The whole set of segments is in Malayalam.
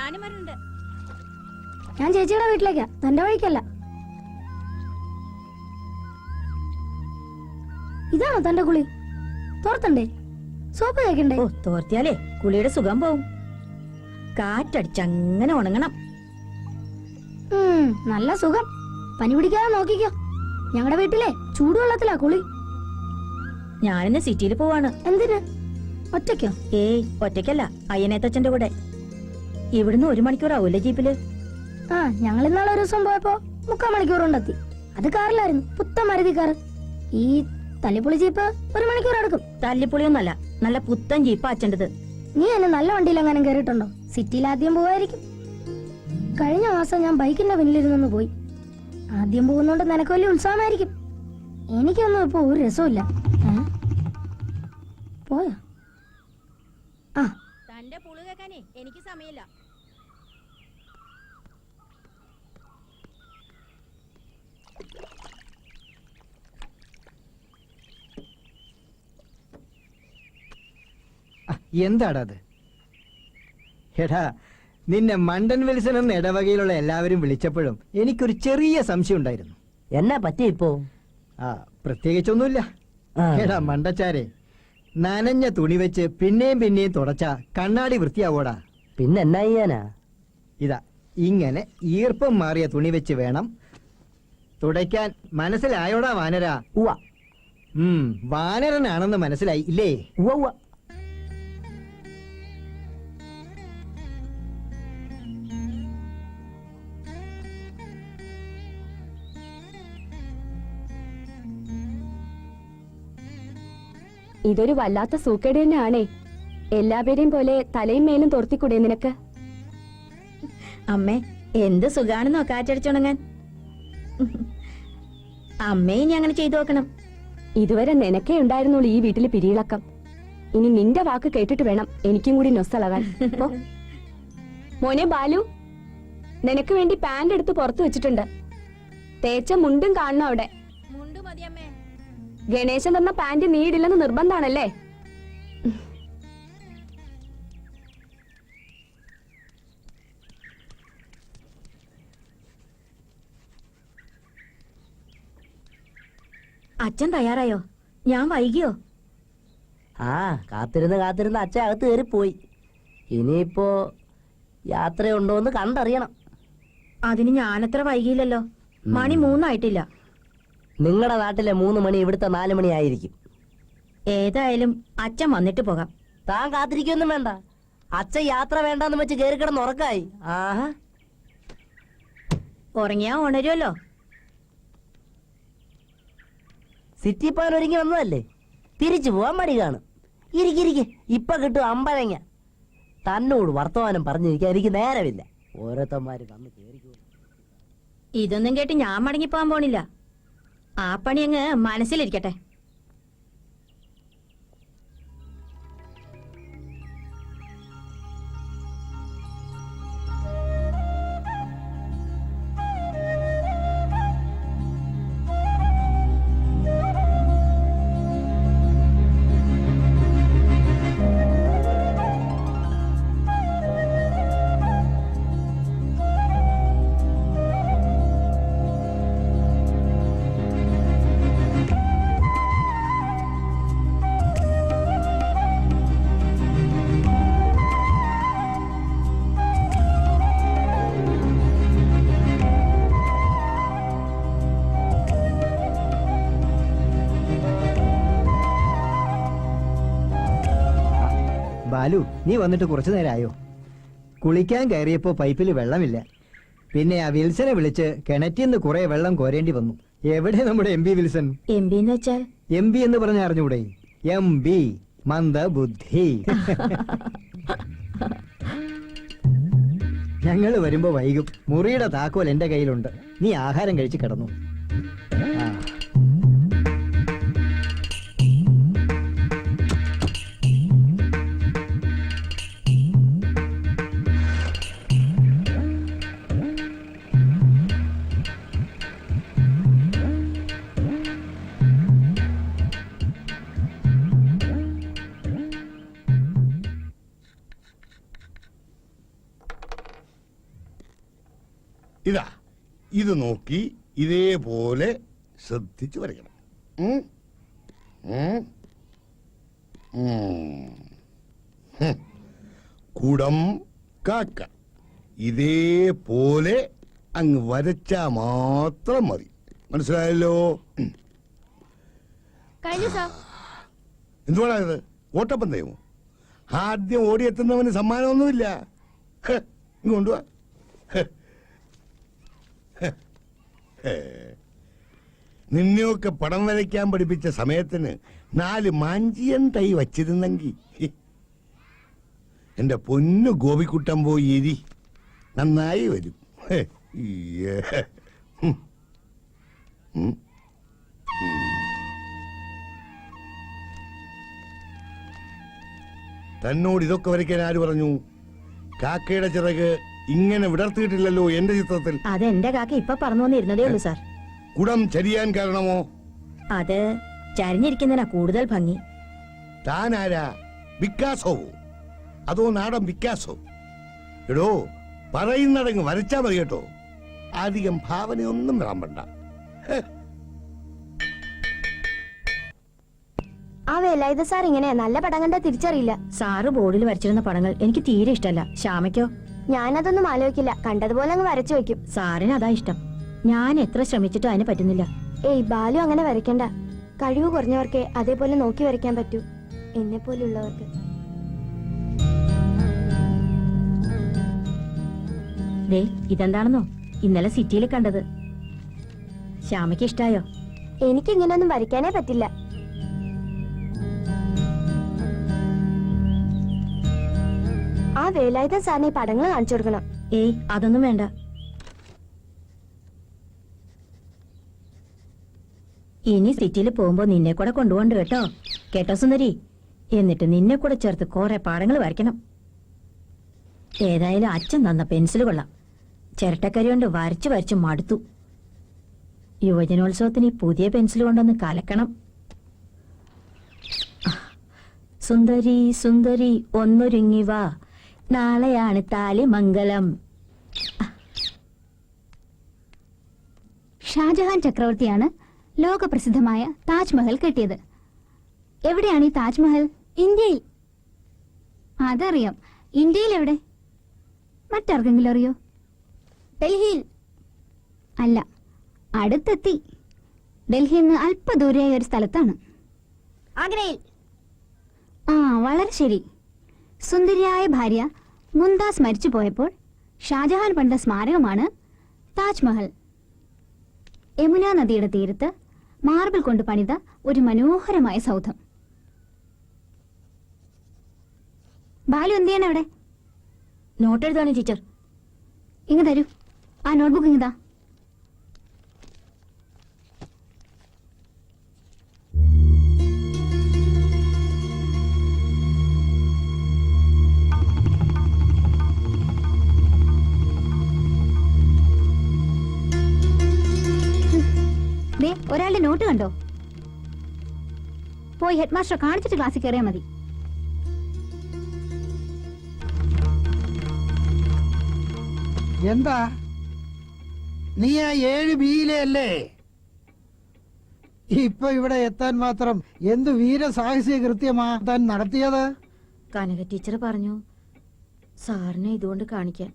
ഞാനും വരുന്നുണ്ട്. ഞാൻ ചേച്ചിയുടെ വീട്ടിലേക്കാ, തന്റെ വഴിക്കല്ല. ഇതാണോ തന്റെ കുളി? തോർത്തണ്ടേ? സോപ്പ് തേക്കണ്ടേ? ഓ, തോർത്തിയാലേ കുളിയുടെ സുഖം പോവും. കാറ്റടിച്ചങ്ങനെ ഉണങ്ങണം. നല്ല സുഖം. പനി പിടിക്കാതെ നോക്കിക്കോ. ഞങ്ങളുടെ വീട്ടിലെ ചൂടുവെള്ളത്തിലാ കുളി. ഞാനിന്ന് സിറ്റിയിൽ പോവാണ്. എന്തിന്? ഒറ്റയ്ക്കോ? ഏയ്, ഒറ്റയ്ക്കല്ല, അയ്യനേത്തച്ഛന്റെ കൂടെ. ഇവിടുന്ന് 1 മണിക്കൂറാവൂല്ലേ ജീപ്പില്? ഞങ്ങൾ ഇന്നാളെ ഒരു ദിവസം പോയപ്പോ 3/4 മണിക്കൂർ കൊണ്ടെത്തി. അത് കാറിലായിരുന്നു, പുത്തൻ മരുതി കാർ. ഈ തല്ലിപ്പൊളി ജീപ്പ് 1 മണിക്കൂർ എടുക്കും. തല്ലിപ്പൊളിയൊന്നല്ല, നല്ല പുത്തൻ ജീപ്പാ അച്ഛൻ്റെത്. നീ എന്നെ നല്ല വണ്ടിയിൽ എങ്ങാനും കയറിയിട്ടുണ്ടോ? സിറ്റിയിൽ ആദ്യം പോവായിരിക്കും. കഴിഞ്ഞ മാസം ഞാൻ ബൈക്കിന്റെ പിന്നിലിരുന്നു പോയി. ആദ്യം പോകുന്നോണ്ട് നിനക്ക് വലിയ ഉത്സാഹമായിരിക്കും. എനിക്കൊന്നും ഇപ്പൊ ഒരു രസമില്ല. പോയോ? തന്റെ പുളു കേൾക്കാനേ എനിക്ക് സമയമില്ല. എന്താടാ അത്? എടാ, നിന്നെ മണ്ടൻ വിൽസൺ എന്ന ഇടവകയിലുള്ള എല്ലാവരും വിളിച്ചപ്പോഴും എനിക്കൊരു ചെറിയ സംശയം ഉണ്ടായിരുന്നു. എന്നാ പറ്റി ഇപ്പോ? പ്രത്യേകിച്ചൊന്നുമില്ല. എടാ മണ്ടച്ചാരെ, നനഞ്ഞ തുണി വെച്ച് പിന്നെയും പിന്നെയും തുടച്ച കണ്ണാടി വൃത്തിയാവോടാ? പിന്നെ എന്നാ ചെയ്യാനാ? ഇതാ ഇങ്ങനെ ഈർപ്പം മാറിയ തുണി വെച്ച് വേണം തുടയ്ക്കാൻ. മനസ്സിലായോടാ വാനരാ? ഉവ്വ. വാനരനാണെന്ന് മനസ്സിലായി ഇല്ലേ? ഉവ്വ. ഇതൊരു വല്ലാത്ത സൂക്കേട് തന്നെയാണേ. എല്ലാവരെയും പോലെ തലയും മേലും തോർത്തിക്കൂടെ നിനക്ക്? അമ്മേ, എന്ത് സുഖാണെന്നോ കാറ്റടിച്ചുണങ്ങാൻ. അമ്മയെ ഇനി അങ്ങനെ ചെയ്തു നോക്കണം. ഇതുവരെ നിനക്കേ ഉണ്ടായിരുന്നുള്ളൂ ഈ വീട്ടില് പിരിയിളക്കം. ഇനി നിന്റെ വാക്ക് കേട്ടിട്ട് വേണം എനിക്കും കൂടി നൊസ്സളകാൻ. മോനെ ബാലു, നിനക്ക് വേണ്ടി പാന്റ് എടുത്ത് പുറത്തു വെച്ചിട്ടുണ്ട്. തേച്ച മുണ്ടും കാണണം അവിടെ. മുണ്ട് മതി അമ്മേ. ഗണേശൻ തന്ന പാന്റ് നീടില്ലെന്ന് നിർബന്ധാണല്ലേ? അച്ഛൻ തയ്യാറായോ? ഞാൻ വൈകിയോ? കാത്തിരുന്ന് അച്ഛൻ അകത്ത് കയറിപ്പോയി. ഇനിയിപ്പോ യാത്രയുണ്ടോന്ന് കണ്ടറിയണം. അതിന് ഞാനത്ര വൈകിയില്ലല്ലോ. മണി 3 ആയിട്ടില്ല. നിങ്ങളുടെ നാട്ടിലെ 3 മണി ഇവിടുത്തെ 4 മണി ആയിരിക്കും. ഏതായാലും അച്ഛൻ വന്നിട്ട് പോകാം. താൻ കാത്തിരിക്കൊന്നും വേണ്ട. അച്ഛൻ യാത്ര വേണ്ടെന്ന് വെച്ച് കയറി കിടന്ന് ഉറക്കായി. ഉറങ്ങിയാ ഉണരുമല്ലോ. സിറ്റി പോകാൻ ഒരുങ്ങി വന്നതല്ലേ, തിരിച്ചു പോവാൻ മടി കാണും. ഇരിക്കിരിക്കെ, ഇപ്പൊ കിട്ടും അമ്പഴങ്ങ. തന്നോട് വർത്തമാനം പറഞ്ഞിരിക്കാൻ എനിക്ക് നേരമില്ല. ഓരോരുത്തന്മാര് വന്ന് കേറിക്കോ. ഇതൊന്നും കേട്ട് ഞാൻ മടങ്ങിപ്പോവാൻ പോണില്ല. ആ പണി അങ്ങ് മനസ്സിലിരിക്കട്ടെ. ബാലു, നീ വന്നിട്ട് കുറച്ചു നേരമായോ? കുളിക്കാൻ കയറിയപ്പോ പൈപ്പിൽ വെള്ളമില്ല. പിന്നെ ആ വിൽസനെ വിളിച്ച് കിണറ്റിന്ന് കുറെ വെള്ളം കോരേണ്ടി വന്നു. എവിടെ നമ്മുടെ MP വിൽസൺ? MP എന്ന് വെച്ചാൽ? MP എന്ന് പറഞ്ഞ അറിഞ്ഞൂടെ? MB, മന്ദബുദ്ധി. ഞങ്ങൾ വരുമ്പോ വൈകും. മുറിയുടെ താക്കോൽ എന്റെ കയ്യിലുണ്ട്. നീ ആഹാരം കഴിച്ച് കിടന്നു. ഇതാ ഇത് നോക്കി ഇതേപോലെ ശ്രദ്ധിച്ചു വരയ്ക്കണം. ഉം? ഉം? ഉം. ഹും. കുടം കാക്ക ഇതേപോലെ അങ്ങ് വരച്ചാ മാത്രം മതി. മനസ്സിലായല്ലോ? കഴിഞ്ഞു സാർ. എന്തുവാണ് ഇത്? ഓട്ടപ്പന്തയമോ? ആദ്യം ഓടിയെത്തുന്നവന് സമ്മാനമൊന്നുമില്ല. ഹ്, ഇങ്ങ് കൊണ്ടുവാ. ഹ്. ഹ്. ഹേ. നിന്നെയൊക്കെ പടം വരയ്ക്കാൻ പഠിപ്പിച്ച സമയത്തിന് 4 മാഞ്ചിയൻ തൈ വച്ചിരുന്നെങ്കിൽ എന്റെ പൊന്നു ഗോപിക്കുട്ടൻ പോയി എരി നന്നായി വരും. ഹേ. ഈയേ. ഉം. ഉം. തന്നോട് ഇതൊക്കെ വരയ്ക്കാൻ ആര് പറഞ്ഞു? കാക്കയുടെ ചിറക് ഇങ്ങനെ വിടർത്തിയിട്ടില്ലല്ലോ എന്റെ ചിത്രത്തിൽ. അതെന്റെ കാക്ക ഇപ്പൊ പറഞ്ഞു വന്നിരുന്നതേ ഉള്ളൂ സാർ. കുടം ചരിയാൻ കാരണമോ? അത് ചരിഞ്ഞിരിക്കുന്നതിനാ കൂടുതൽ ഭംഗി. താൻ ആരാ? വിക്കാസോവോ അതോ നാടൻ വിക്കാസോ? എടോ പറയുന്നടങ്ങ് വരച്ചാ മതി കേട്ടോ. അധികം ഭാവനയൊന്നും വിളമ്പണ്ട. ആ വേലായുധ സാർ ഇങ്ങനെ നല്ല പടം കണ്ടാ തിരിച്ചറിയില്ല. സാറ് ബോർഡിൽ വരച്ചിരുന്ന പടങ്ങൾ എനിക്ക് തീരെ ഇഷ്ടമല്ല. ശ്യാമയ്ക്കോ? ഞാനതൊന്നും ആലോചിക്കില്ല, കണ്ടതുപോലെ അങ്ങ് വരച്ചു വെക്കും. സാറിന് അതാ ഇഷ്ടം. ഞാൻ എത്ര ശ്രമിച്ചിട്ടും അതിന് പറ്റുന്നില്ല. ഏയ് ബാലു അങ്ങനെ വരയ്ക്കണ്ട. കഴിവ് കുറഞ്ഞവർക്ക് അതേപോലെ നോക്കി വരയ്ക്കാൻ പറ്റൂ, എന്നെ പോലുള്ളവർക്ക്. ദേ ഇതെന്താണെന്നോ ഇന്നലെ സിറ്റിയിൽ കണ്ടത്. ശ്യാമയ്ക്ക് ഇഷ്ടായോ? എനിക്ക് ഇങ്ങനെയൊന്നും വരയ്ക്കാനേ പറ്റില്ല. ആ വേലായുധ സാറിന് ഈ പടങ്ങൾ കാണിച്ചു കൊടുക്കണം. ഏയ് അതൊന്നും വേണ്ട. ഇനി സിറ്റിയിൽ പോകുമ്പോ നിന്നെ കൂടെ കൊണ്ടുപോണ്ട് കേട്ടോ. കേട്ടോ സുന്ദരി? എന്നിട്ട് നിന്നെ കൂടെ ചേർത്ത് കുറെ പാടങ്ങൾ വരയ്ക്കണം. ഏതായാലും അച്ഛൻ തന്ന പെൻസിൽ കൊള്ളാം. ചിരട്ടക്കരി കൊണ്ട് വരച്ചു വരച്ചു മടുത്തു. യുവജനോത്സവത്തിന് ഈ പുതിയ പെൻസിൽ കൊണ്ടൊന്ന് കലക്കണം. സുന്ദരി സുന്ദരി ഒന്നൊരുങ്ങി വാ, നാളെയാണ് താലി മംഗലം. ഷാജഹാൻ ചക്രവർത്തിയാണ് ലോകപ്രസിദ്ധമായ താജ്മഹൽ കെട്ടിയത്. എവിടെയാണ് ഈ താജ്മഹൽ? ഇന്ത്യയിൽ. അതറിയാം. ഇന്ത്യയിൽ എവിടെ? മറ്റാർക്കെങ്കിലും അറിയോ? ഡൽഹിയിൽ. അല്ല, അടുത്തെത്തി. ഡൽഹിയിൽ നിന്ന് അല്പ ദൂരെയായ ഒരു സ്ഥലത്താണ്. ആഗ്രയിൽ. ആ, വളരെ ശരി. സുന്ദരിയായ ഭാര്യ മുംതാസ് മരിച്ചു പോയപ്പോൾ ഷാജഹാൻ പണിത സ്മാരകമാണ് താജ്മഹൽ. യമുന നദിയുടെ തീരത്ത് മാർബിൾ കൊണ്ട് പണിത ഒരു മനോഹരമായ സൗധം. ബാലു എന്ത് ചെയ്യണം അവിടെ? നോട്ട് എഴുതാണ് ടീച്ചർ. ഇങ്ങ് തരൂ ആ നോട്ട്ബുക്ക്. ഇങ്ങതാ. ഒരാളുടെ നോട്ട് കണ്ടോ? പോയി ഹെഡ് മാസ്റ്റർ കാണിച്ചിട്ട് ക്ലാസ്സിൽ കയറിയാൽ മതി. എന്താ നീ ആ 7B അല്ലേ? ഇപ്പൊ ഇവിടെ എത്താൻ മാത്രം എന്തു വീരസാഹസിക കൃത്യമാ താൻ നടത്തിയത്? കനക ടീച്ചർ പറഞ്ഞു സാറിനെ ഇതുകൊണ്ട് കാണിക്കാൻ.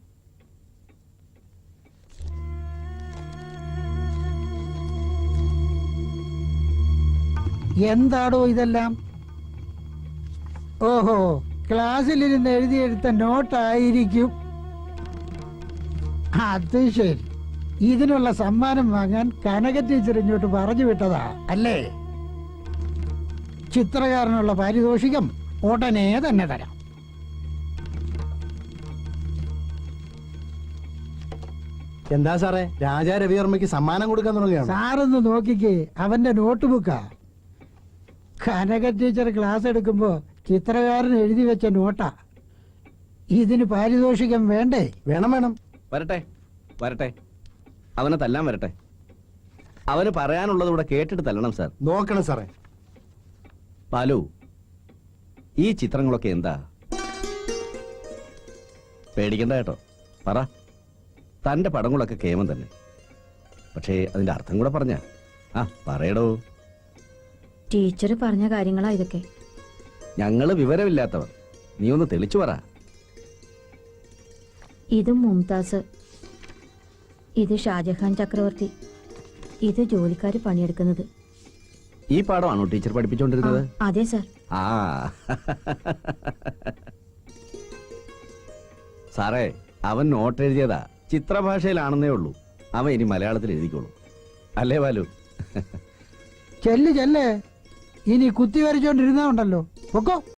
എന്താടോ ഇതെല്ലാം? ഓഹോ, ക്ലാസ്സിലിരുന്ന് എഴുതിയെടുത്ത നോട്ടായിരിക്കും. അത് ശരി. ഇതിനുള്ള സമ്മാനം വാങ്ങാൻ കനക ടീച്ചർ ഇങ്ങോട്ട് പറഞ്ഞു വിട്ടതാ അല്ലേ? ചിത്രകാരനുള്ള പാരിതോഷികം ഉടനെ തന്നെ തരാം. എന്താ സാറേ, രാജാ രവിവർമ്മയ്ക്ക് സമ്മാനം കൊടുക്കാൻ തുടങ്ങുകയാണ്? സാറൊന്ന് നോക്കിക്കേ, അവന്റെ നോട്ട് ബുക്കാ. കനക ടീച്ചർ ക്ലാസ് എടുക്കുമ്പോ ചിത്രകാരൻ എഴുതി വെച്ച നോട്ടാ. ഇതിന് പാരിതോഷികം വേണ്ടേ? വേണം വേണം. വരട്ടെ വരട്ടെ, അവനെ തല്ലാൻ വരട്ടെ. അവന് പറയാനുള്ളത് ഇവിടെ കേട്ടിട്ട് തല്ലണം സാർ. നോക്കണം സാറേ. ബാലു, ഈ ചിത്രങ്ങളൊക്കെ എന്താ? പേടിക്കണ്ട കേട്ടോ, പറ. തന്റെ പടങ്ങളൊക്കെ കേമം തന്നെ. പക്ഷേ അതിന്റെ അർത്ഥം കൂടെ പറഞ്ഞ പറയടോ. ടീച്ചർ പറഞ്ഞ കാര്യങ്ങളാ ഇതൊക്കെ. ഞങ്ങള് വിവരമില്ലാത്തവർ, നീ ഒന്ന് തെളിച്ചു പറ. ഇത് മുംതാസ്, ഇത് ഷാജഹാൻ ചക്രവർത്തി, ഇത് ജോലിക്കാര് പണിയെടുക്കുന്നത്. ഈ പാഠമാണോ ടീച്ചർ പഠിപ്പിച്ചുകൊണ്ടിരുന്നത്? അതെ സർ. ആ സാറേ, അവൻ നോട്ട് എഴുതിയതാ, ചിത്രഭാഷയിലാണെന്നേ ഉള്ളൂ. അവൻ ഇനി മലയാളത്തിൽ എഴുതിക്കോളൂ. അല്ലേ ബാലു? ചെല്ല് ചെല്ല്, ഇനി കുത്തി വരച്ചോണ്ടിരുന്നാ ഉണ്ടല്ലോ. പൊക്കോ.